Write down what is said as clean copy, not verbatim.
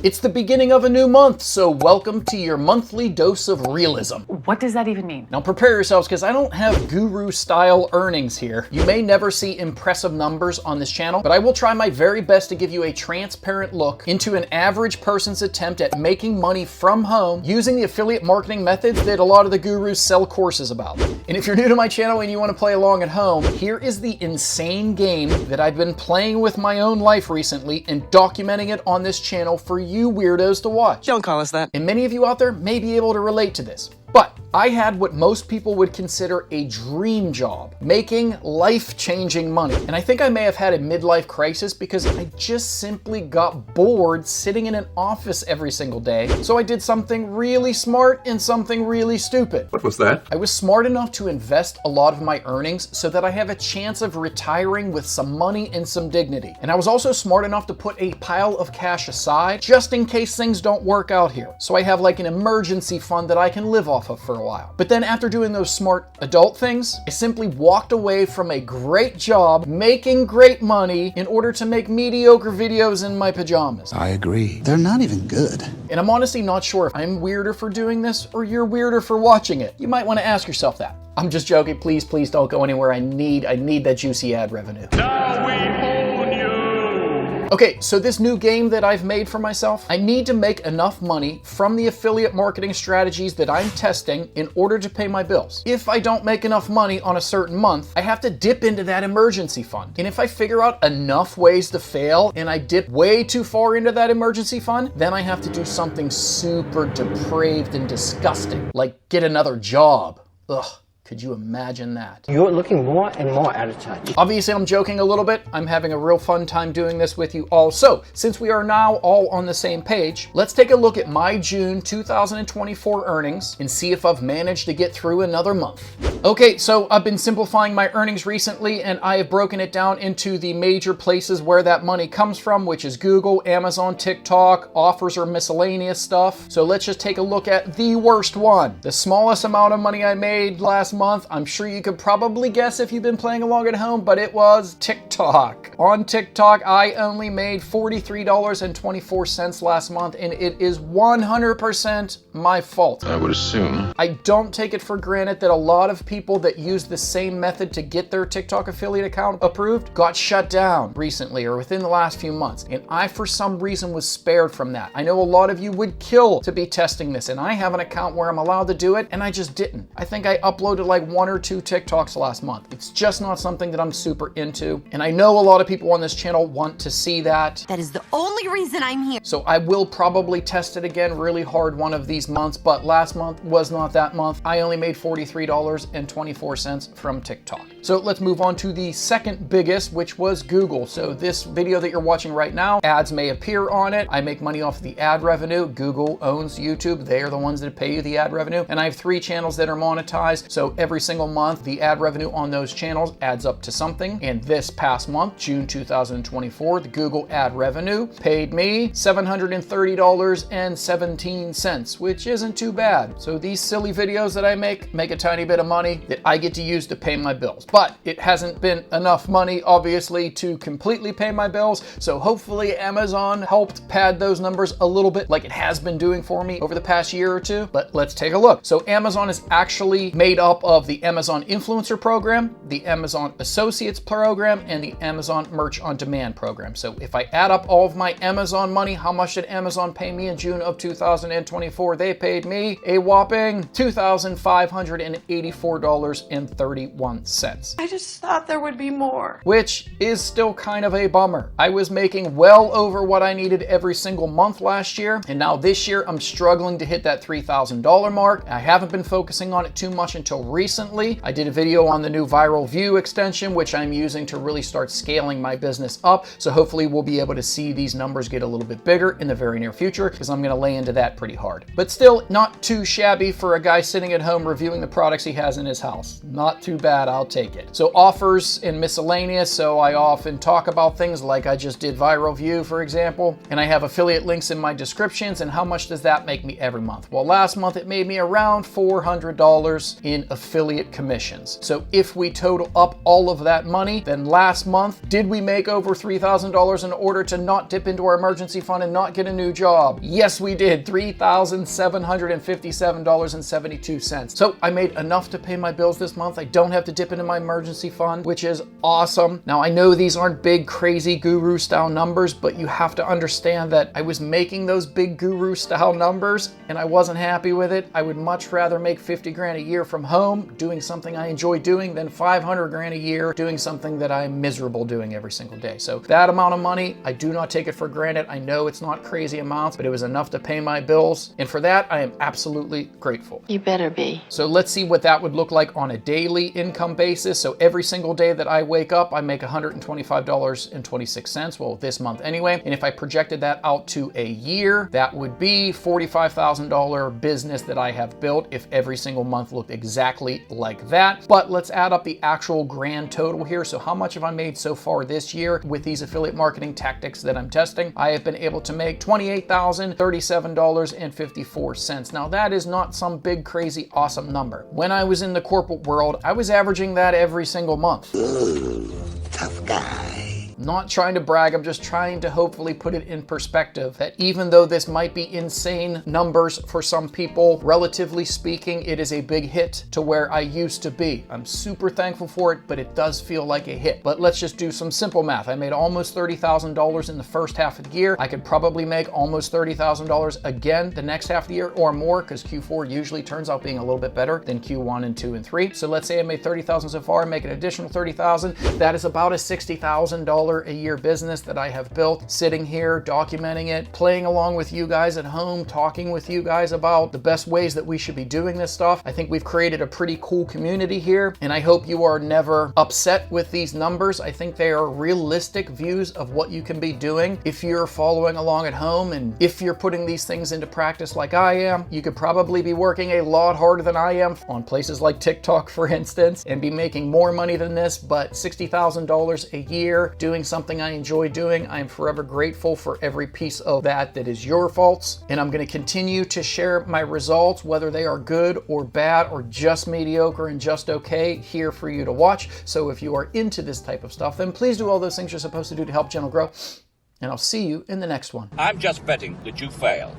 It's the beginning of a new month, so welcome to your monthly dose of realism. What does that even mean? Now prepare yourselves, because I don't have guru-style earnings here. You may never see impressive numbers on this channel, but I will try my very best to give you a transparent look into an average person's attempt at making money from home using the affiliate marketing methods that a lot of the gurus sell courses about. And if you're new to my channel and you want to play along at home, here is the insane game that I've been playing with my own life recently and documenting it on this channel for you weirdos to watch. Don't call us that. And many of you out there may be able to relate to this. But I had what most people would consider a dream job, making life-changing money. And I think I may have had a midlife crisis because I just simply got bored sitting in an office every single day. So I did something really smart and something really stupid. What was that? I was smart enough to invest a lot of my earnings so that I have a chance of retiring with some money and some dignity. And I was also smart enough to put a pile of cash aside just in case things don't work out here. So I have like an emergency fund that I can live off of for a while. But then after doing those smart adult things, I simply walked away from a great job making great money in order to make mediocre videos in my pajamas. I agree. They're not even good. And I'm honestly not sure if I'm weirder for doing this or you're weirder for watching it. You might want to ask yourself that. I'm just joking. Please don't go anywhere. I need that juicy ad revenue. Now we own you! Okay, so this new game that I've made for myself, I need to make enough money from the affiliate marketing strategies that I'm testing in order to pay my bills. If I don't make enough money on a certain month, I have to dip into that emergency fund. And if I figure out enough ways to fail and I dip way too far into that emergency fund, then I have to do something super depraved and disgusting, like get another job. Ugh. Could you imagine that? You're looking more and more out of touch. Obviously, I'm joking a little bit. I'm having a real fun time doing this with you all. So, since we are now all on the same page, let's take a look at my June 2024 earnings and see if I've managed to get through another month. Okay, so I've been simplifying my earnings recently, and I have broken it down into the major places where that money comes from, which is Google, Amazon, TikTok, offers or miscellaneous stuff. So let's just take a look at the worst one. The smallest amount of money I made last month, I'm sure you could probably guess if you've been playing along at home, but it was TikTok. On TikTok, I only made $43.24 last month, and it is 100% my fault. I would assume. I don't take it for granted that a lot of people that use the same method to get their TikTok affiliate account approved got shut down recently or within the last few months. And I, for some reason, was spared from that. I know a lot of you would kill to be testing this, and I have an account where I'm allowed to do it, and I just didn't. I think I uploaded like 1 or 2 TikToks last month. It's just not something that I'm super into. And I know a lot of people on this channel want to see that. That is the only reason I'm here. So I will probably test it again really hard one of these months, but last month was not that month. I only made $43.24 from TikTok. So let's move on to the second biggest, which was Google. So this video that you're watching right now, ads may appear on it. I make money off the ad revenue. Google owns YouTube. They are the ones that pay you the ad revenue. And I have 3 channels that are monetized. So every single month, the ad revenue on those channels adds up to something. And this past month, June 2024, the Google ad revenue paid me $730.17, which isn't too bad. So these silly videos that I make a tiny bit of money that I get to use to pay my bills. But it hasn't been enough money, obviously, to completely pay my bills. So hopefully Amazon helped pad those numbers a little bit like it has been doing for me over the past year or two. But let's take a look. So Amazon is actually made up of the Amazon Influencer Program, the Amazon Associates Program, and the Amazon Merch on Demand Program. So if I add up all of my Amazon money, how much did Amazon pay me in June of 2024? They paid me a whopping $2,584.31. I just thought there would be more. Which is still kind of a bummer. I was making well over what I needed every single month last year, and now this year I'm struggling to hit that $3,000 mark. I haven't been focusing on it too much until recently. I did a video on the new Viral View extension, which I'm using to really start scaling my business up. So hopefully we'll be able to see these numbers get a little bit bigger in the very near future, because I'm gonna lay into that pretty hard. But still not too shabby for a guy sitting at home reviewing the products he has in his house. Not too bad, I'll take it. So offers and miscellaneous, so I often talk about things like I just did Viral View, for example, and I have affiliate links in my descriptions. And how much does that make me every month? Well, last month it made me around $400 in affiliate commissions. So if we total up all of that money, then last month, did we make over $3,000 in order to not dip into our emergency fund and not get a new job? Yes, we did. $3,757.72. So I made enough to pay my bills this month. I don't have to dip into my emergency fund, which is awesome. Now, I know these aren't big, crazy guru style numbers, but you have to understand that I was making those big guru style numbers and I wasn't happy with it. I would much rather make 50 grand a year from home doing something I enjoy doing than 500 grand a year doing something that I'm miserable doing every single day. So that amount of money, I do not take it for granted. I know it's not crazy amounts, but it was enough to pay my bills. And for that, I am absolutely grateful. You better be. So let's see what that would look like on a daily income basis. So every single day that I wake up, I make $125.26. Well, this month anyway. And if I projected that out to a year, that would be $45,000 business that I have built if every single month looked exactly like that. But let's add up the actual grand total here. So how much have I made so far this year with these affiliate marketing tactics that I'm testing? I have been able to make $28,037.54. Now that is not some big, crazy, awesome number. When I was in the corporate world, I was averaging that every single month. Ooh, tough guy. Not trying to brag, I'm just trying to hopefully put it in perspective that even though this might be insane numbers for some people, relatively speaking, it is a big hit to where I used to be. I'm super thankful for it, but it does feel like a hit. But let's just do some simple math. I made almost $30,000 in the first half of the year. I could probably make almost $30,000 again the next half of the year or more, because Q4 usually turns out being a little bit better than Q1 and 2 and 3. So let's say I made $30,000 so far, make an additional $30,000. That is about a $60,000 a year business that I have built, sitting here, documenting it, playing along with you guys at home, talking with you guys about the best ways that we should be doing this stuff. I think we've created a pretty cool community here, and I hope you are never upset with these numbers. I think they are realistic views of what you can be doing. If you're following along at home and if you're putting these things into practice like I am, you could probably be working a lot harder than I am on places like TikTok, for instance, and be making more money than this, but $60,000 a year doing something I enjoy doing. I am forever grateful for every piece of that is your faults, and I'm going to continue to share my results, whether they are good or bad or just mediocre and just okay, here for you to watch. So if you are into this type of stuff, then please do all those things you're supposed to do to help channel grow, and I'll see you in the next one. I'm just betting that you fail.